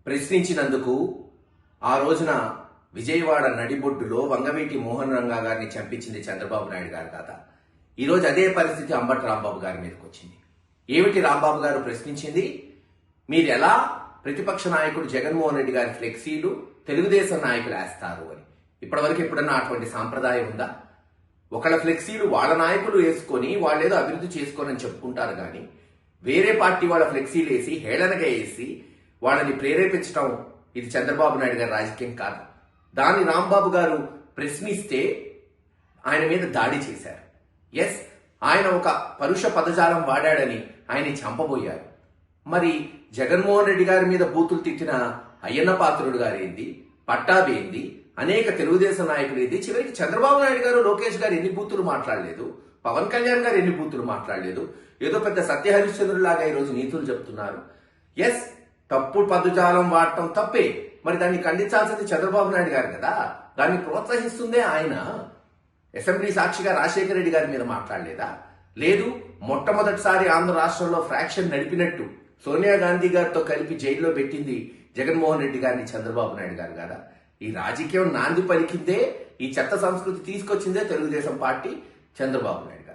ప్రశ్నించినందుకు ఆ రోజున విజయవాడ నడిబొడ్డులో వంగవీటి మోహన్ రంగా గారిని చంపించింది చంద్రబాబు నాయుడు గారు కాదా? ఈరోజు అదే పరిస్థితి అంబటి రాంబాబు గారి మీదకి వచ్చింది. ఏమిటి రాంబాబు గారు ప్రశ్నించింది? మీరు ఎలా ప్రతిపక్ష నాయకుడు జగన్మోహన్ రెడ్డి గారి ఫ్లెక్సీలు తెలుగుదేశం నాయకులు వేస్తారు అని. ఇప్పటివరకు ఎప్పుడన్నా అటువంటి సాంప్రదాయం ఉందా? ఒకళ్ళ ఫ్లెక్సీలు వాళ్ళ నాయకులు వేసుకొని వాళ్ళేదో అభివృద్ధి చేసుకోనని చెప్పుకుంటారు కానీ వేరే పార్టీ వాళ్ళ ఫ్లెక్సీలు వేసి హేళనగా వేసి వాళ్ళని ప్రేరేపించడం ఇది చంద్రబాబు నాయుడు గారి రాజకీయం కాదు. దాన్ని రాంబాబు గారు ప్రశ్నిస్తే ఆయన మీద దాడి చేశారు. ఎస్, ఆయన ఒక పరుష పదజాలం వాడాడని ఆయన్ని చంపబోయారు. మరి జగన్మోహన్ రెడ్డి గారి మీద బూతులు తిట్టిన అయ్యన్న పాత్రుడు గారేంది, పట్టాబేంది, అనేక తెలుగుదేశం నాయకులు ఏంది, చివరికి చంద్రబాబు నాయుడు గారు, లోకేష్ గారు ఎన్ని బూతులు మాట్లాడలేదు, పవన్ కళ్యాణ్ గారు ఎన్ని బూతులు మాట్లాడలేదు. ఏదో పెద్ద సత్యహరిశ్చంద్రులాగా ఈరోజు నీతులు చెప్తున్నారు. ఎస్, తప్పుడు పదజాలం వాడటం తప్పే. మరి దాన్ని ఖండించాల్సింది చంద్రబాబు నాయుడు గారు కదా. దాన్ని ప్రోత్సహిస్తుందే ఆయన. అసెంబ్లీ సాక్షిగా రాజశేఖర రెడ్డి గారి మీద మాట్లాడలేదా? లేదు, మొట్టమొదటిసారి ఆంధ్ర రాష్ట్రంలో ఫ్రాక్షన్ నడిపినట్టు సోనియా గాంధీ గారితో కలిపి జైల్లో పెట్టింది జగన్మోహన్ రెడ్డి గారిని చంద్రబాబు నాయుడు గారు కదా. ఈ రాజకీయం నాంది పలికిందే, ఈ చెత్త సంస్కృతి తీసుకొచ్చిందే తెలుగుదేశం పార్టీ, చంద్రబాబు నాయుడు గారు.